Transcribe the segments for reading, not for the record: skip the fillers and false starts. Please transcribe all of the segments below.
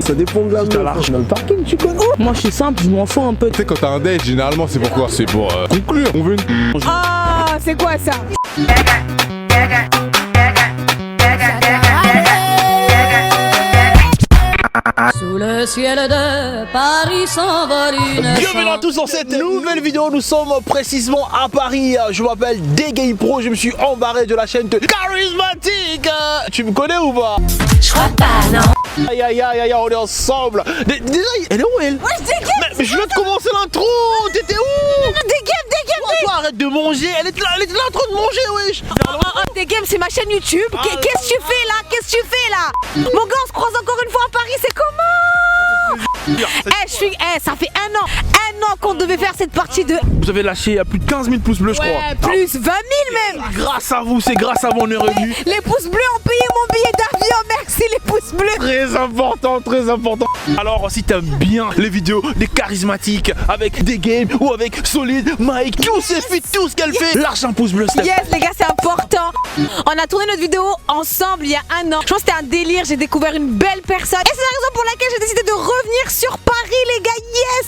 Ça dépend de la meuf. Dans le parking, tu connais. Moi, je suis simple, je m'en fous un peu. Tu sais, quand t'as un date, généralement, c'est pourquoi? C'est pour conclure. On veut une. Ah, c'est quoi ça? Sous le ciel de Paris s'envole une Bienvenue à tous dans cette nouvelle vidéo. Nous sommes précisément à Paris. Je m'appelle Degame Pro. Je me suis embarré de la chaîne de Charismatique. Tu me connais ou pas? Je crois pas, non. Aïe aïe aïe aïe, on est ensemble. Déjà, elle est où elle? Ouais, Mais je viens de commencer l'intro. T'étais où? Degame, Toi, arrête de manger. Elle était là en train de manger, wesh. Degame, c'est ma chaîne YouTube. Qu'est-ce que tu fais là? Qu'est-ce que tu fais là? Mon gars, on se croise encore une fois à Paris, c'est comment? Ça fait un an qu'on devait faire cette partie de... Vous avez lâché plus de 15 000 pouces bleus, je crois. plus 20 000 même. Grâce à vous, c'est grâce à vous, on est revenu. Les pouces bleus ont payé mon billet d'avion, merci les pouces bleus. Très important, très important. Alors, si t'aimes bien les vidéos des charismatiques avec des games ou avec Solide, Mike, tous ces filles, tout ce qu'elle fait, lâche un pouce bleu, Steph. Yes les gars, c'est important. On a tourné notre vidéo ensemble il y a un an. Je pense que c'était un délire, j'ai découvert une belle personne. Et c'est la raison pour laquelle j'ai décidé de revenir sur Paris les gars,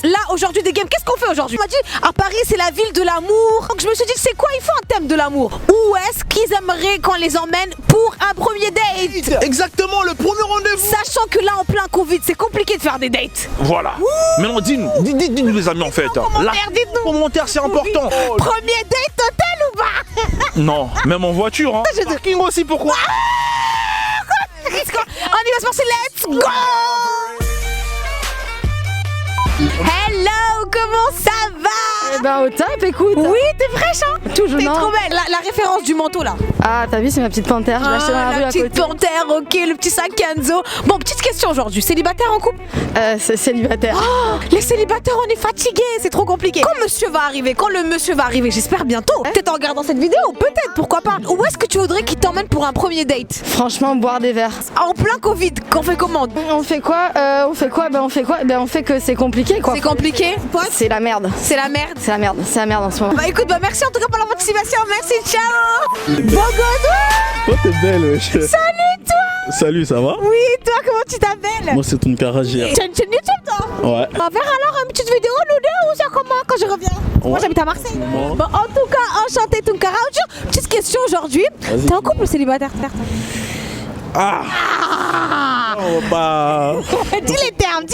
yes. Là aujourd'hui des games, qu'est-ce qu'on fait aujourd'hui? On m'a dit à Paris c'est la ville de l'amour. Donc je me suis dit c'est quoi, il faut un thème de l'amour. Où est-ce qu'ils aimeraient qu'on les emmène pour un premier date? Exactement, le premier rendez-vous. Sachant que là en plein Covid c'est compliqué de faire des dates. Voilà. Maintenant dis-nous, dites-nous les amis en fait. Dites-nous. Commentaire c'est important. Premier date hôtel ou pas? Non, même en voiture hein. J'ai Parking aussi, pourquoi? On y va se passer, let's go! Hello, comment ça va? Eh ben au top, écoute. Oui, t'es fraîche hein? Toujours T'es non. trop belle, la référence du manteau là. Ah, t'as vu, c'est ma petite panthère. Je l'ai acheté dans la rue la à petite côté. panthère, ok, le petit sac Kenzo. Bon, petite question aujourd'hui, célibataire en couple? C'est célibataire. Oh, les célibataires, on est fatigués, c'est trop compliqué. Quand le monsieur va arriver, j'espère bientôt. Peut-être en regardant cette vidéo, peut-être, pourquoi pas. Où est-ce que tu voudrais qu'il t'emmène pour un premier date? Franchement, boire des verres. En plein Covid, qu'on fait comment? On fait quoi? On fait que c'est compliqué quoi. C'est compliqué? C'est la merde. C'est la merde. C'est la merde. C'est la merde en ce moment. Bah écoute, merci en tout cas pour la participation, merci, ciao. Bogodou. Toi t'es belle, wesh. Salut toi. Salut, ça va? Oui, toi comment tu t'appelles? Moi c'est ton caragère. Tu as une chaîne YouTube toi? Ouais. On va faire alors une petite vidéo nous deux ou ça comment quand je reviens? Moi j'habite à Marseille. Bon en tout cas, enchanté Tunkara. Petite question aujourd'hui. T'es en couple ou célibataire? Ah. On va pas... Dis les termes.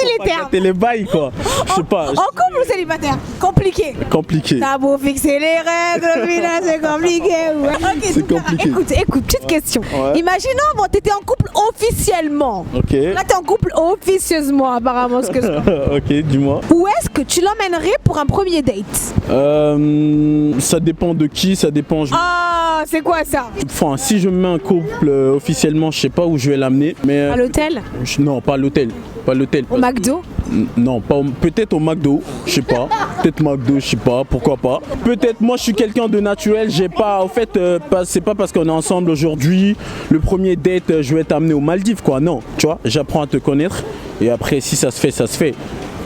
T'es les bails quoi. Je sais pas. En couple ou célibataire? Compliqué. Compliqué. T'as beau fixer les règles, final, c'est compliqué. Ouais. Ok, C'est compliqué. Écoute, petite question. Ouais. Imaginons, bon, t'étais en couple officiellement. Ok. Là, t'es en couple officieusement, apparemment, ce que je... Ok, dis-moi. Où est-ce que tu l'emmènerais pour un premier date? Ça dépend de qui, ça dépend. Ah, c'est quoi ça? Enfin, si je mets un couple officiellement, je sais pas où je vais l'amener, mais À l'hôtel? non, pas à l'hôtel, pas à l'hôtel. Au McDo? Non, pas peut-être au McDo, je sais pas. Peut-être McDo, je sais pas, pourquoi pas. Peut-être moi je suis quelqu'un de naturel, j'ai pas en fait c'est pas parce qu'on est ensemble aujourd'hui, le premier date je vais t'amener aux Maldives quoi. Non, tu vois, j'apprends à te connaître et après si ça se fait, ça se fait.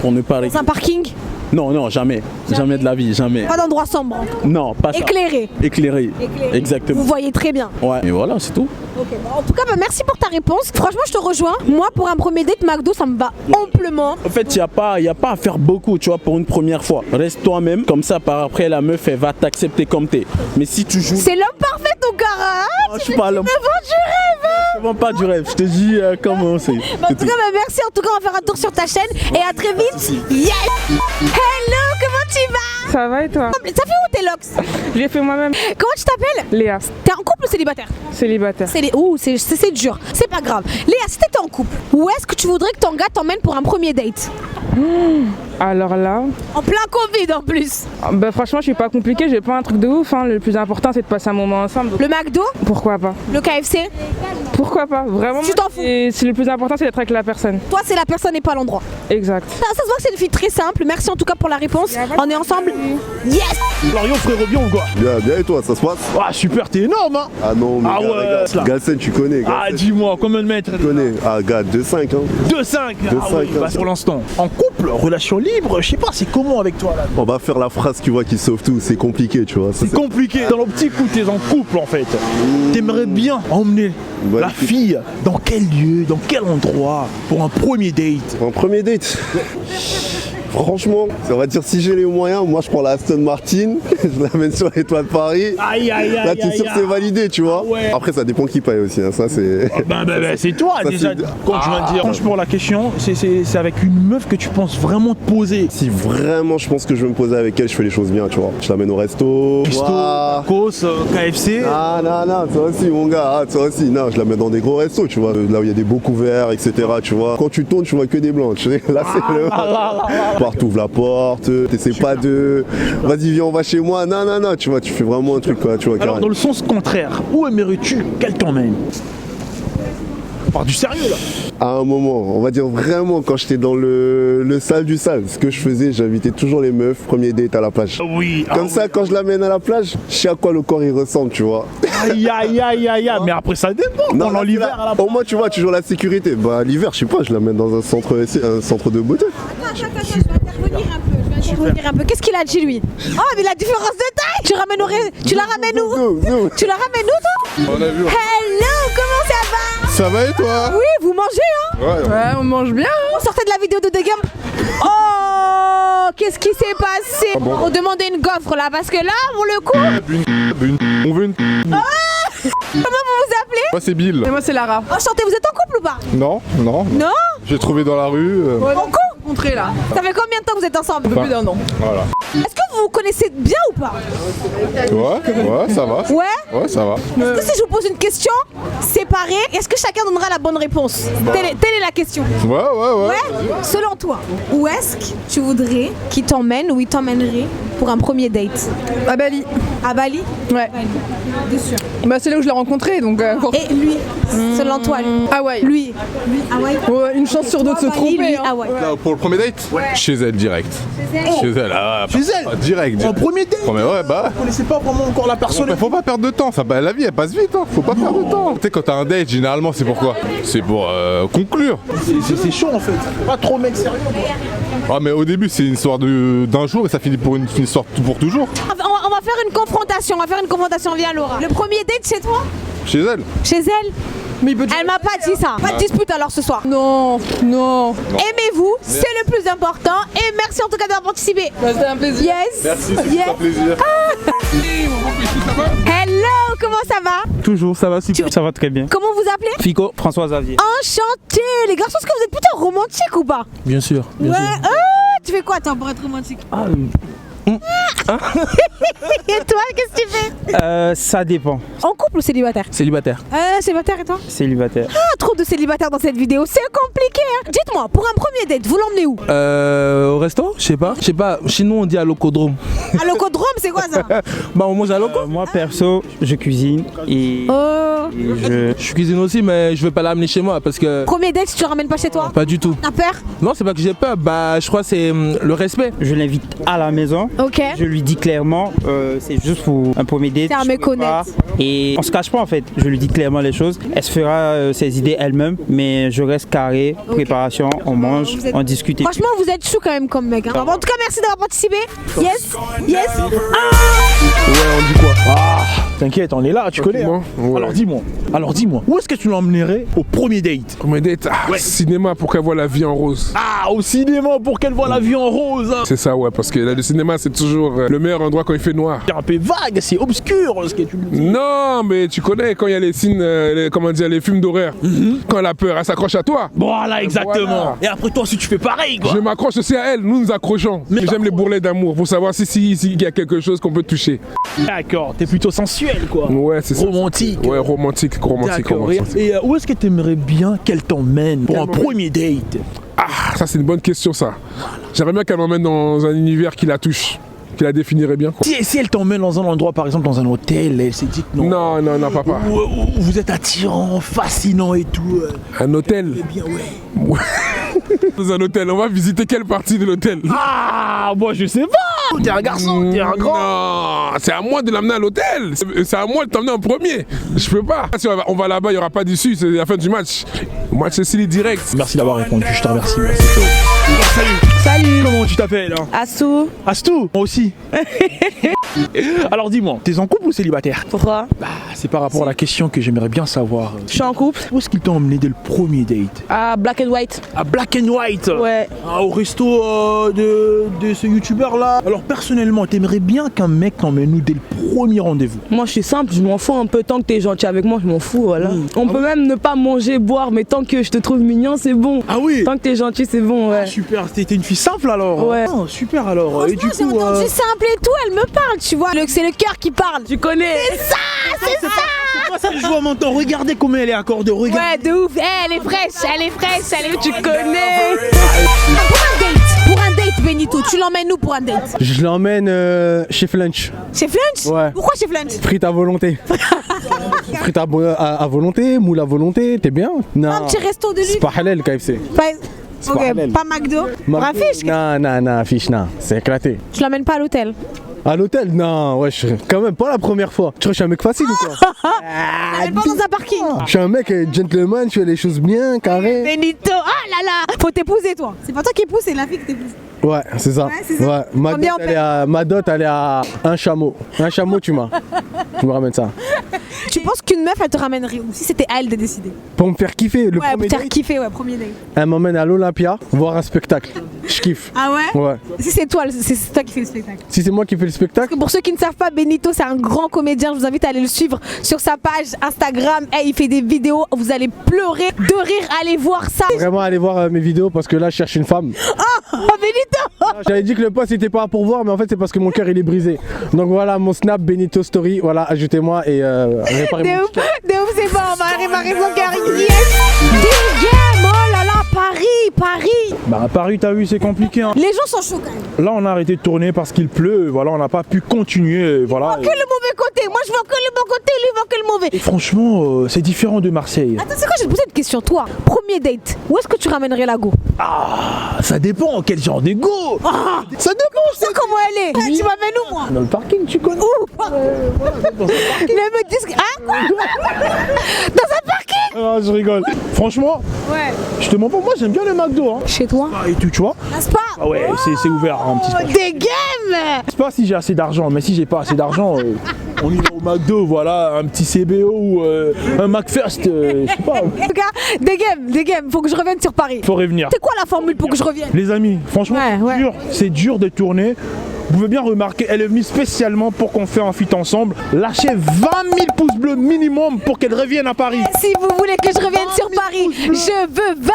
Pour ne pas Dans un parking? Non, jamais de la vie, jamais. Pas d'endroit sombre? Non, pas ça. Éclairé? Éclairé. Exactement. Vous voyez très bien. Ouais, et voilà, c'est tout. Ok, bon, en tout cas, merci pour ta réponse. Franchement, je te rejoins. Moi, pour un premier date, McDo, ça me va amplement. En fait, y a pas à faire beaucoup, tu vois, pour une première fois. Reste toi-même, comme ça, par après, la meuf, elle va t'accepter comme t'es. Mais si tu joues... C'est l'homme parfait, ton cara. je suis pas l'homme. Me vends du rêve. Hein. Je vends pas du rêve, je te dis comment c'est. En tout cas, merci. En tout cas, on va faire un tour sur ta chaîne. Et à très vite. Yes. Hello, comment tu vas? Ça va et toi? Ça fait où tes locks? Je l'ai fait moi-même. Comment tu t'appelles? Léa, T'es en couple ou célibataire? célibataire. Ouh, c'est dur. C'est pas grave. Léa, si t'étais en couple, où est-ce que tu voudrais que ton gars t'emmène pour un premier date? Alors là, En plein Covid en plus. bah franchement, je suis pas compliqué, j'ai pas un truc de ouf. Hein. Le plus important, c'est de passer un moment ensemble. Donc, Le McDo? pourquoi pas? Le KFC? Pourquoi pas? Vraiment. Tu t'en fous? Et le plus important, c'est d'être avec la personne. Toi, c'est la personne et pas l'endroit. Exact. Ça se voit que c'est une fille très simple. Merci en tout cas pour la réponse. On est ensemble. Yes. Florian, frérot, bien ou quoi? Bien et toi, ça se passe? Ah, super, t'es énorme, hein. Ah non, mais Ah gars, ouais, regarde. cela. Galsen, tu connais. Ah, Galsen, dis-moi, combien de mètres? tu connais. Ah, gars, 2,5 hein. 2,5. Ah, 2,5, oui, hein. bah, pour l'instant. En couple, relation libre. libre, je sais pas, c'est comment avec toi là? On va faire la phrase, tu vois, qui sauve tout. C'est compliqué, tu vois. C'est compliqué. Dans l'optique où t'es en couple en fait, t'aimerais bien emmener la fille dans quel lieu, dans quel endroit pour un premier date? Un premier date. Franchement, on va dire si j'ai les moyens, moi je prends la Aston Martin, je l'amène sur les toits de Paris. Aïe aïe aïe. Là t'es sûr que c'est validé, tu vois. Ouais. Après ça dépend qui paye aussi, hein. Ça c'est. C'est toi ça, déjà. Quand tu viens de dire. Franchement la question, c'est avec une meuf que tu penses vraiment te poser. Si vraiment je pense que je veux me poser avec elle, je fais les choses bien, tu vois. Je l'amène au resto. Tacos, KFC. Ah non, toi aussi mon gars, toi aussi. Non, je la mets dans des gros restos, tu vois. Là où il y a des beaux couverts, etc. Tu vois. Quand tu tournes, tu vois que des blancs. Tu sais. Là c'est le. Partout ouvre la porte, t'essaies pas de. Vas-y viens on va chez moi. Non, tu vois, tu fais vraiment un truc quoi, tu vois. Alors carré. dans le sens contraire, où aimerais-tu qu'elle t'emmène? On parle du sérieux là. À un moment, on va dire vraiment quand j'étais dans le sale du sale, ce que je faisais, j'invitais toujours les meufs, premier date à la plage. Oui. Comme ça, quand je l'amène à la plage, je sais à quoi le corps il ressemble, tu vois. Aïe. Mais après ça dépend. Pendant l'hiver à la plage. Au moins, tu vois, toujours la sécurité. Bah l'hiver, je sais pas, je l'amène dans un centre de beauté. Attends, je vais intervenir un peu. Qu'est-ce qu'il a dit lui? Oh mais la différence de taille. Tu la ramènes où? Tu la ramènes où toi? On a vu. Hello, comment ça va? Ça va et toi? Oui, vous mangez hein? Ouais, on mange bien. On sortait de la vidéo de The Game. Oh, qu'est-ce qui s'est passé? On demandait une gaufre là parce que là, pour le coup. On veut une. Comment vous vous appelez? Moi c'est Bill. Et moi, c'est Lara. Enchanté, vous êtes en couple ou pas? Non. Non? J'ai trouvé dans la rue. En couple? Montrez là. Ça fait combien de temps que vous êtes ensemble? Un peu plus d'un an. Voilà. Est-ce que vous vous connaissez bien ou pas? Ouais, ça va. Ouais? Ouais, ça va. Est-ce que si je vous pose une question séparée, est-ce que chacun donnera la bonne réponse? Telle est la question. Ouais. Ouais? Selon toi, où est-ce que tu voudrais qu'il t'emmène ou il t'emmènerait pour un premier date? À Bali. À Bali? Ouais. Bien sûr. Bah, c'est là où je l'ai rencontré donc. Et lui, selon toi, lui? Hawaï. Lui, Hawaï? Ouais, une chance sur deux de se Bali, tromper. lui, Hein. Hawaï. Là, pour le premier date? Chez elle direct. Chez elle, Chez elle? Direct. En premier date? Ouais, bah. Vous connaissez pas vraiment encore la personne? Faut pas perdre de temps, la vie elle passe vite, hein. Faut pas perdre de temps. Tu sais, quand t'as un date, généralement c'est pourquoi? C'est pour conclure. C'est chaud en fait. Pas trop mec sérieux. Ah, mais au début c'est une histoire d'un jour et ça finit pour une histoire pour toujours. On va faire une confrontation. Viens Laura. Le premier date chez toi? Chez elle. Chez elle? Mais il peut Elle m'a pas dit ça. Pas de dispute alors ce soir. Non. Aimez-vous, c'est le plus important. Et merci en tout cas d'avoir participé. Bah, c'était un plaisir. Yes. Merci, c'est un plaisir. Hello, comment ça va? Toujours, ça va super. Ça va très bien. Comment vous appelez? Fico, François Xavier. Enchanté. Les garçons, est-ce que vous êtes plutôt romantique ou pas? Bien sûr. Ouais. Tu fais quoi toi pour être romantique? Et toi, qu'est-ce que tu fais? Ça dépend. En couple ou célibataire? Célibataire. Célibataire et toi? Célibataire. Ah, trop de célibataires dans cette vidéo, c'est compliqué hein. Dites-moi, pour un premier date, vous l'emmenez où? Au resto? Je sais pas. Chez nous on dit à l'ocodrome. À l'ocodrome, c'est quoi ça? Bah on mange à l'oco. Moi perso, je cuisine et, je cuisine aussi, mais je veux pas l'amener chez moi parce que. Premier date, tu le ramènes pas chez toi? Pas du tout. T'as peur? Non, c'est pas que j'ai peur. Bah je crois que c'est le respect. Je l'invite à la maison. Ok. Je lui dis clairement, c'est juste pour un premier date. C'est à me connaître. Et on se cache pas en fait. Je lui dis clairement les choses. Elle se fera ses idées elle-même, mais je reste carré. Okay. Préparation, on mange, on discute. Franchement, vous êtes chou quand même comme mec. Hein. Bon, en tout cas, merci d'avoir participé. Yes. Ouais, on dit quoi? T'inquiète, on est là, tu connais. Hein. Ouais. Alors dis-moi, où est-ce que tu l'emmènerais au premier date? Premier date? Cinéma pour qu'elle voit la vie en rose. Ah, au cinéma pour qu'elle voit la vie en rose. C'est ça, ouais, parce que là, le cinéma c'est toujours le meilleur endroit quand il fait noir. C'est un peu vague, c'est obscur ce que tu me dis. Non, mais tu connais quand il y a les signes, les films d'horreur. Quand elle a peur, elle s'accroche à toi. Voilà, exactement. Voilà. Et après toi, si tu fais pareil, quoi. Je m'accroche aussi à elle, nous accrochons. Mais j'aime les bourrelets d'amour pour savoir si y a quelque chose qu'on peut toucher. D'accord, t'es plutôt sensuel, quoi. Ouais, c'est ça. Romantique. Ouais, romantique. Et où est-ce que t'aimerais bien qu'elle t'emmène pour un premier date? Ah, ça c'est une bonne question ça. J'aimerais bien qu'elle m'emmène dans un univers qui la touche. Qui la définirait bien quoi. Si elle t'emmène dans un endroit, par exemple dans un hôtel, elle s'est dit que non. Non, papa. Où vous êtes attirant, fascinant et tout. Un hôtel? Bien, ouais. Dans un hôtel, on va visiter quelle partie de l'hôtel? Ah, moi je sais pas. T'es un garçon, t'es un grand. Non, c'est à moi de l'amener à l'hôtel. C'est à moi de t'emmener en premier. Je peux pas. Si on va là-bas, il n'y aura pas d'issue, c'est la fin du match. Le match c'est direct. Merci d'avoir répondu, je te remercie. Merci. Salut. Salut. Comment tu t'appelles hein? Assou. Astou, moi aussi. Alors dis-moi, t'es en couple ou célibataire? Pourquoi? Bah, c'est par rapport à la question que j'aimerais bien savoir. Je suis en couple. Où est-ce qu'ils t'ont emmené dès le premier date? À Black and White. À Black and White? Ouais. Ah, au resto de ce youtubeur là. Alors personnellement, t'aimerais bien qu'un mec t'emmène où dès le premier rendez-vous? Moi je suis simple, je m'en fous un peu. Tant que t'es gentil avec moi, je m'en fous, voilà. On peut même ne pas manger, boire, mais tant que je te trouve mignon, c'est bon. Ah oui? Tant que t'es gentil, c'est bon, ouais. Super, t'es une fille simple alors? Ouais. Oh, super alors. Et du Franchement, j'ai coup, entendu simple et tout, elle me parle, tu vois. C'est le cœur qui parle. Tu connais. C'est ça. ça je vois maintenant, regardez combien elle est accordée, regarde. Ouais, de ouf. Elle est fraîche, elle est fraîche, elle est... Tu connais. Pour un date, Benito, tu l'emmènes où pour un date? Je l'emmène chez Flunch. Chez Flunch? Ouais. Pourquoi chez Flunch? Frites à volonté. Frites à volonté, moule à volonté, t'es bien? Non. Un petit resto de lui. C'est pas halal KFC. Ok, pas halal. pas McDo. Pour un fiche. Non, fiche, non. C'est éclaté. Tu l'emmènes pas à l'hôtel? À l'hôtel? Non, ouais, quand même pas la première fois. Tu crois que je suis un mec facile ou quoi? Tu l'emmènes pas dans un parking? Je suis un mec gentleman, je fais les choses bien, carré. Benito, oh là là. Faut t'épouser toi. C'est pas toi qui épouse, c'est la fille qui t'épouse. Ouais, c'est ça. Ouais, c'est ça. Ouais. Ma dot, elle est à un chameau. Un chameau, tu me ramènes ça. Tu penses qu'une meuf, elle te ramènerait où si c'était à elle de décider? Pour me faire kiffer, le Ouais, pour premier te faire date, kiffer, ouais, premier date. elle m'emmène à l'Olympia voir un spectacle. Je kiffe. Ah ouais? Ouais. Si c'est toi qui fais le spectacle. Si c'est moi qui fais le spectacle, Pour ceux qui ne savent pas, Benito, c'est un grand comédien. Je vous invite à aller le suivre sur sa page Instagram. Il fait des vidéos, vous allez pleurer de rire. Allez voir ça. vraiment aller voir mes vidéos parce que là je cherche une femme. Oh, Benito! J'avais dit que le post était pas pour voir, mais en fait c'est parce que mon cœur il est brisé. Donc voilà mon snap Benito Story, voilà, ajoutez-moi et réparez De mon ouf, c'est bon, on va réparer son cœur. Yes! Game! Oh là là, Paris! Bah à Paris, t'as vu, c'est compliqué. Hein. Les gens sont chauds quand même. Là, on a arrêté de tourner parce qu'il pleut. Voilà, on n'a pas pu continuer. Voilà. Que le mauvais côté. Moi, je vois que le bon côté, lui, il voit que le mauvais. Et franchement, c'est différent de Marseille. Attends, c'est quoi? Je vais te poser une question. Toi, premier date, où est-ce que tu ramènerais la go? Ah, ça dépend. Quel genre de go? Ça dépend. Tu sais comment elle est? Tu m'amènes où, moi? Dans le parking, tu connais. Où? Les mecs disent que... Hein? Quoi? Dans un parking? Ah, je rigole. Franchement, Ouais. je te mens pas, moi j'aime bien le McDo. Hein. Chez toi? Ah, et tout, tu vois. Un spa? Ah ouais, c'est ouvert, un petit spa. Des games! Je sais pas si j'ai assez d'argent, mais si j'ai pas assez d'argent, on y va au McDo, voilà, un petit CBO ou un McFirst, je sais pas. En tout cas, des games. Faut que je revienne sur Paris. Faut revenir. C'est quoi la formule pour que je revienne? Les amis, franchement, Ouais. c'est dur de tourner. Vous pouvez bien remarquer, elle est venue spécialement pour qu'on fait un feat ensemble. Lâchez 20 000 pouces bleus minimum pour qu'elle revienne à Paris. Si vous voulez que je revienne sur Paris, je veux 20 000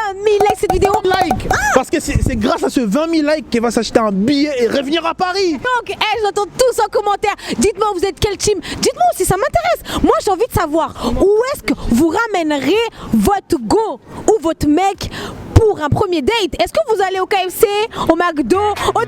likes cette vidéo. Like. Parce que c'est grâce à ce 20 000 likes qu'elle va s'acheter un billet et revenir à Paris. Donc, j'entends tous en commentaire. Dites-moi, vous êtes quel team? Dites-moi aussi, ça m'intéresse. Moi, j'ai envie de savoir où est-ce que vous ramènerez votre go ou votre mec pour un premier date. Est-ce que vous allez au KFC, au McDo, au...